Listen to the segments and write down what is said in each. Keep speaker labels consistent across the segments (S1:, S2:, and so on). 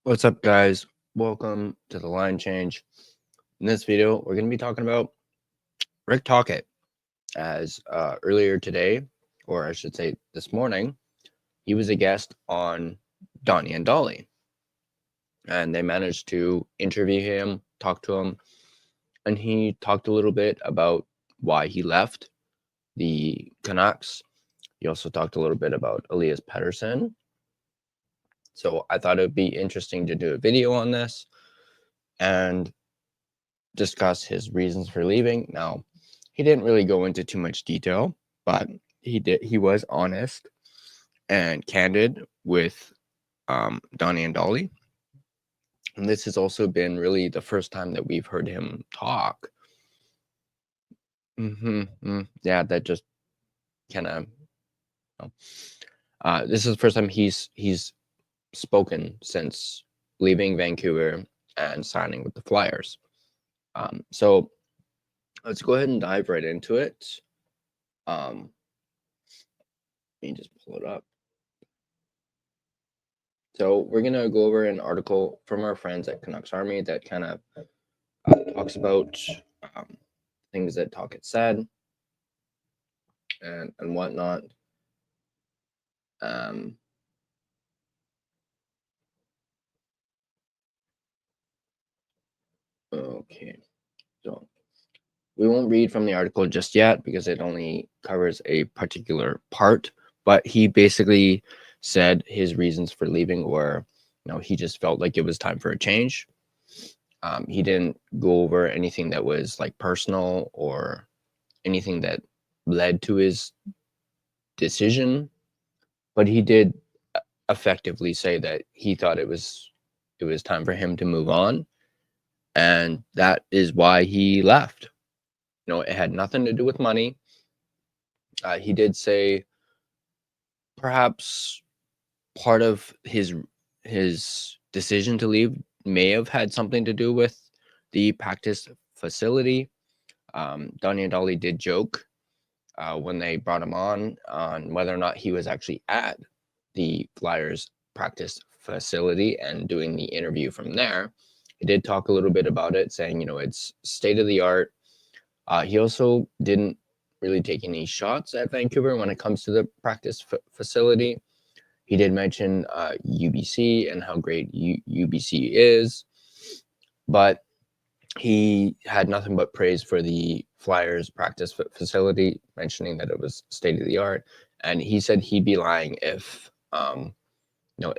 S1: What's up, guys? Welcome to the line change. In this video, we're going to be talking about Rick Tocchet. As earlier today, or I should say this morning, he was a guest on Donnie and Dhali, and they managed to interview him, talk to him, and he talked a little bit about why he left the Canucks. He also talked a little bit about Elias Pettersson. So I thought it would be interesting to do a video on this and discuss his reasons for leaving. Now, he didn't really go into too much detail, but he was honest and candid with Donnie and Dhali. And this has also been really the first time that we've heard him talk. Yeah, that just kind of. This is the first time he's spoken since leaving Vancouver and signing with the Flyers. So let's go ahead and dive right into it. Let me just pull it up. So we're going to go over an article from our friends at Canucks Army that kind of talks about things that Tocchet said and whatnot. Okay, so we won't read from the article just yet because it only covers a particular part, but he basically said his reasons for leaving were, he just felt like it was time for a change. He didn't go over anything that was like personal or anything that led to his decision, but he did effectively say that he thought it was time for him to move on, and that is why he left. It had nothing to do with money. He did say perhaps part of his decision to leave may have had something to do with the practice facility. Donnie and Dhali did joke when they brought him on whether or not he was actually at the Flyers practice facility and doing the interview from there. He did talk a little bit about it, saying, it's state of the art. He also didn't really take any shots at Vancouver when it comes to the practice facility. He did mention UBC and how great UBC is, but he had nothing but praise for the Flyers practice facility, mentioning that it was state of the art. And he said he'd be lying if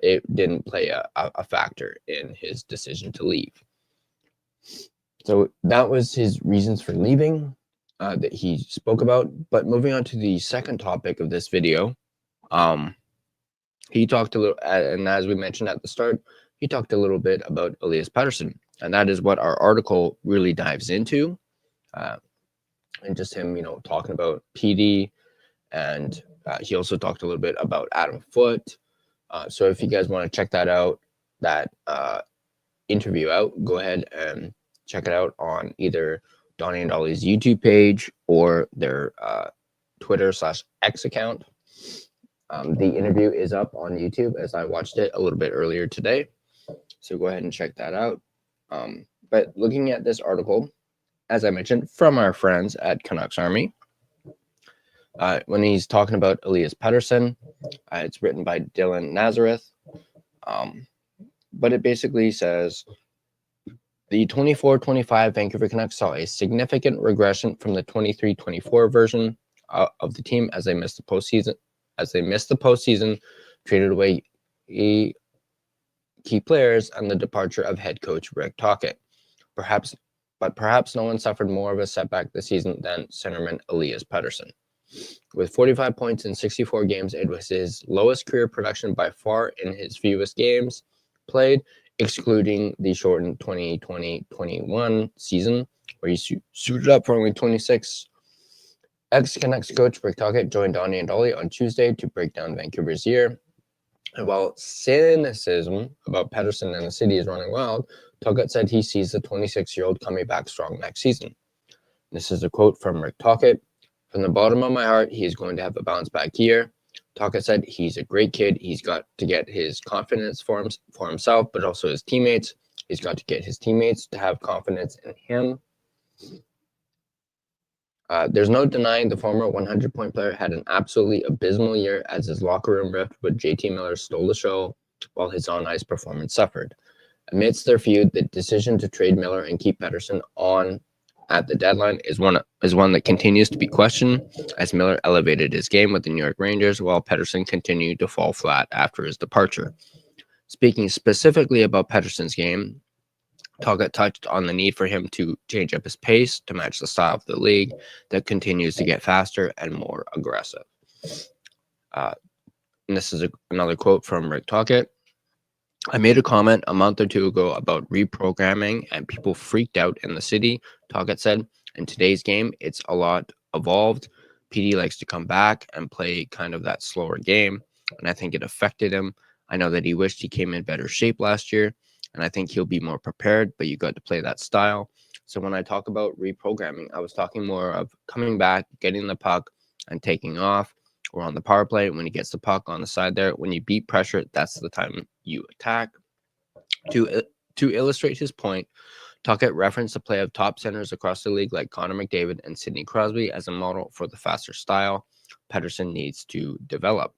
S1: it didn't play a factor in his decision to leave. So that was his reasons for leaving that he spoke about. But moving on to the second topic of this video, he talked a little, and as we mentioned at the start, he talked a little bit about Elias Pettersson, and that is what our article really dives into, and just him, talking about PD, and he also talked a little bit about Adam Foote. So if you guys want to check that out, that interview out, go ahead and check it out on either Donnie and Dhali's YouTube page or their Twitter/X account. The interview is up on YouTube as I watched it a little bit earlier today. So go ahead and check that out. But looking at this article, as I mentioned, from our friends at Canucks Army, when he's talking about Elias Pettersson, it's written by Dylan Nazareth. But it basically says, the 24-25 Vancouver Canucks saw a significant regression from the 23-24 version of the team as they missed the postseason, traded away key players, and the departure of head coach Rick Tocchet. Perhaps no one suffered more of a setback this season than centerman Elias Pettersson. With 45 points in 64 games, it was his lowest career production by far in his fewest games played, excluding the shortened 2020-21 season, where he suited up for only 26. Ex-Canucks coach Rick Tocchet joined Donnie and Dhali on Tuesday to break down Vancouver's year. And while cynicism about Pettersson and the city is running wild, Tocchet said he sees the 26-year-old coming back strong next season. This is a quote from Rick Tocchet. From the bottom of my heart, he is going to have a bounce-back year. Tocchet said he's a great kid. He's got to get his confidence for himself, but also his teammates. He's got to get his teammates to have confidence in him. There's no denying the former 100-point player had an absolutely abysmal year as his locker room rift with JT Miller stole the show while his on-ice performance suffered. Amidst their feud, the decision to trade Miller and keep Pettersson on at the deadline is one that continues to be questioned, as Miller elevated his game with the New York Rangers while Pettersson continued to fall flat after his departure. Speaking specifically about Pettersson's game, Tocchet touched on the need for him to change up his pace to match the style of the league that continues to get faster and more aggressive. And this is another quote from Rick Tocchet. I made a comment a month or two ago about reprogramming and people freaked out in the city, Tocchet said. In today's game, it's a lot evolved. PD likes to come back and play kind of that slower game, and I think it affected him. I know that he wished he came in better shape last year, and I think he'll be more prepared, but you got to play that style. So when I talk about reprogramming, I was talking more of coming back, getting the puck, and taking off, or on the power play when he gets the puck on the side there. When you beat pressure, that's the time you attack. To illustrate his point, Tocchet referenced the play of top centers across the league like Connor McDavid and Sidney Crosby as a model for the faster style Pettersson needs to develop.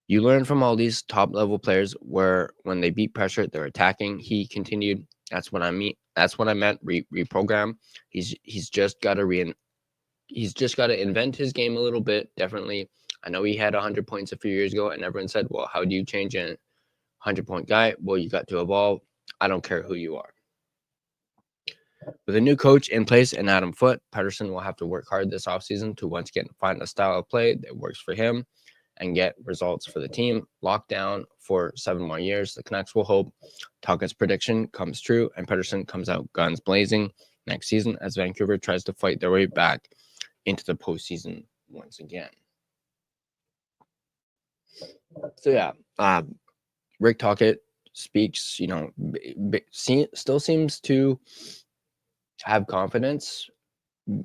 S1: You learn from all these top-level players where when they beat pressure, they're attacking. He continued, that's what I mean. That's what I meant, reprogram. He's just got to invent his game a little bit differently. I know he had 100 points a few years ago, and everyone said, well, how do you change a 100-point guy? Well, you got to evolve. I don't care who you are. With a new coach in place and Adam Foote, Pettersson will have to work hard this offseason to once again find a style of play that works for him and get results for the team. Locked down for 7 more years, the Canucks will hope Tocchet's prediction comes true and Pettersson comes out guns blazing next season as Vancouver tries to fight their way back into the postseason once again. So yeah, Rick Tocchet speaks, still seems to have confidence,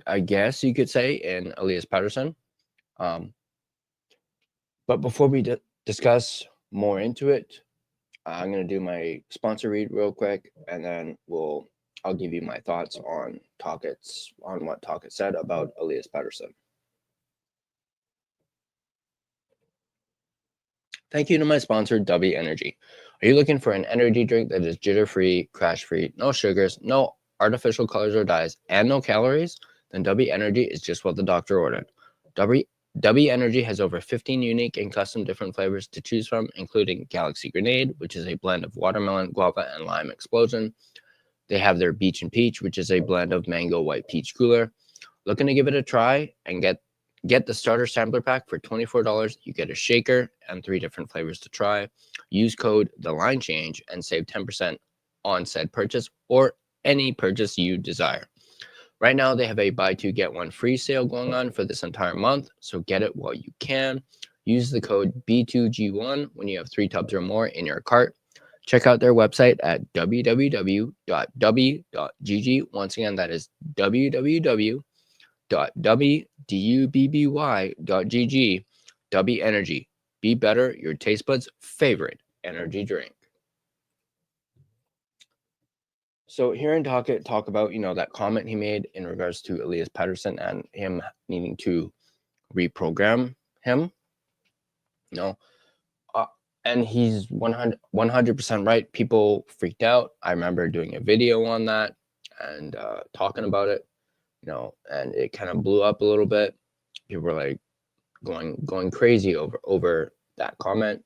S1: I guess you could say, in Elias Pettersson. But before we discuss more into it, I'm going to do my sponsor read real quick, and then I'll give you my thoughts on what Tocchet said about Elias Pettersson. Thank you to my sponsor, W Energy. Are you looking for an energy drink that is jitter-free, crash-free, no sugars, no artificial colors or dyes, and no calories? Then W Energy is just what the doctor ordered. W Energy has over 15 unique and custom different flavors to choose from, including Galaxy Grenade, which is a blend of watermelon, guava, and lime explosion. They have their Beach and Peach, which is a blend of mango, white peach cooler. Looking to give it a try and get the starter sampler pack for $24. You get a shaker and 3 different flavors to try. Use code TheLineChange and save 10% on said purchase or any purchase you desire. Right now, they have a buy 2 get 1 free sale going on for this entire month, so get it while you can. Use the code B2G1 when you have 3 tubs or more in your cart. Check out their website at www.w.gg. Once again, that is www.w.gg. W Energy. Be better, your taste buds' favorite energy drink. So hearing Tocchet talk about, that comment he made in regards to Elias Pettersson and him needing to reprogram him, and he's 100% right. People freaked out. I remember doing a video on that and talking about it, and it kind of blew up a little bit. People were like going crazy over that comment.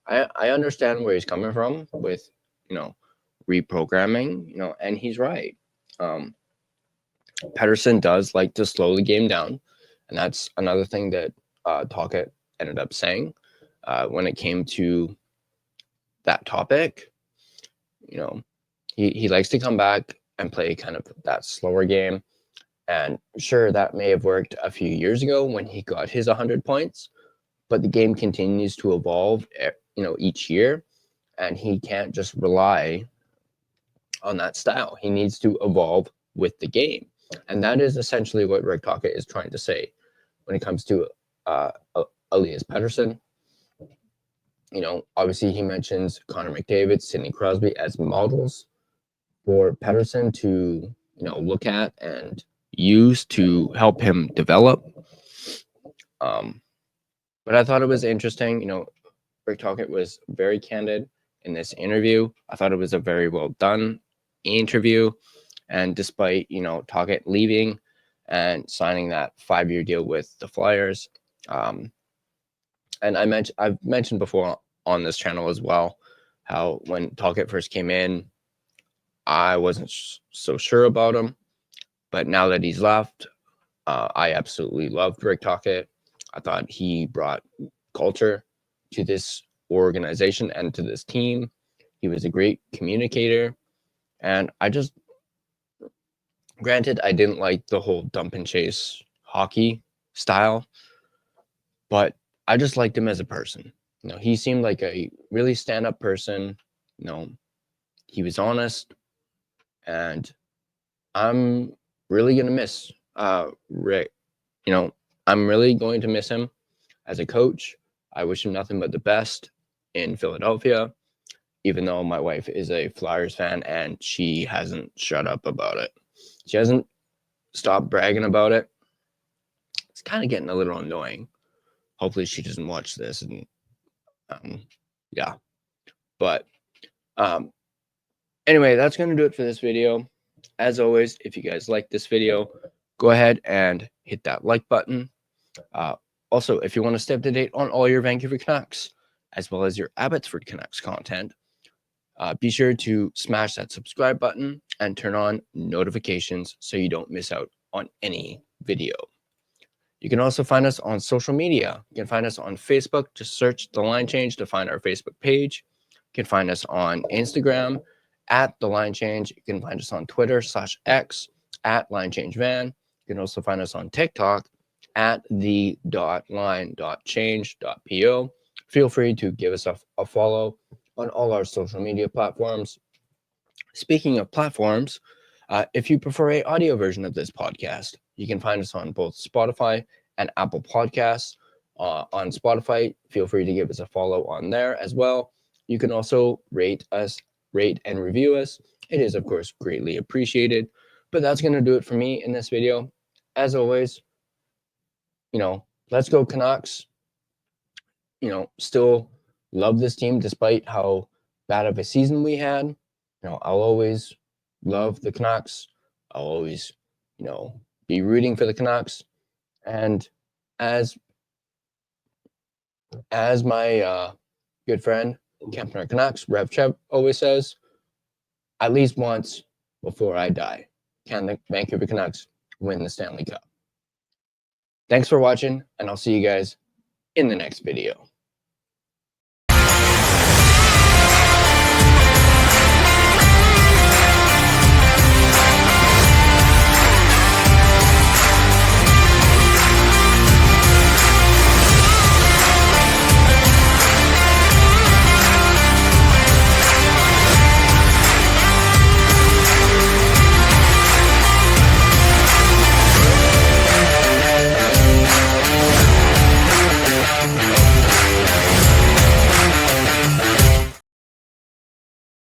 S1: I understand where he's coming from with, reprogramming, and he's right. Pettersson does like to slow the game down, and that's another thing that Tocchet ended up saying when it came to that topic. He likes to come back and play kind of that slower game, and sure, that may have worked a few years ago when he got his 100 points, but the game continues to evolve, each year, and he can't just rely on that style. He needs to evolve with the game. And that is essentially what Rick Tocchet is trying to say when it comes to Elias Pettersson. Obviously he mentions Connor McDavid, Sidney Crosby as models for Pettersson to, look at and use to help him develop. But I thought it was interesting. Rick Tocchet was very candid in this interview. I thought it was a very well done interview. And despite, Tocchet leaving and signing that 5-year deal with the Flyers, and I've mentioned before on this channel as well, how when Tocchet first came in, I wasn't so sure about him. But now that he's left, I absolutely loved Rick Tocchet. I thought he brought culture to this organization and to this team. He was a great communicator. And granted, I didn't like the whole dump and chase hockey style, but I just liked him as a person. He seemed like a really stand-up person. He was honest, and I'm really going to miss Rick. I'm really going to miss him as a coach. I wish him nothing but the best in Philadelphia, even though my wife is a Flyers fan and she hasn't shut up about it. She hasn't stopped bragging about it. It's kind of getting a little annoying. Hopefully she doesn't watch this. And yeah. But anyway, that's going to do it for this video. As always, if you guys like this video, go ahead and hit that like button. Also, if you want to stay up to date on all your Vancouver Canucks, as well as your Abbotsford Canucks content, be sure to smash that subscribe button and turn on notifications so you don't miss out on any video. You can also find us on social media. You can find us on Facebook. Just search The Line Change to find our Facebook page. You can find us on Instagram at The Line Change. You can find us on Twitter /X at LineChangeVan. You can also find us on TikTok at the.line.change.po. Feel free to give us a follow on all our social media platforms. Speaking of platforms, if you prefer an audio version of this podcast, you can find us on both Spotify and Apple Podcasts. On Spotify, feel free to give us a follow on there as well. You can also rate and review us. It is, of course, greatly appreciated. But that's going to do it for me in this video. As always, let's go Canucks. Still love this team despite how bad of a season we had. I'll always love the Canucks. I'll always, be rooting for the Canucks. And as my good friend, Captain Canucks, Rev Chev, always says, at least once before I die, can the Vancouver Canucks win the Stanley Cup? Thanks for watching, and I'll see you guys in the next video.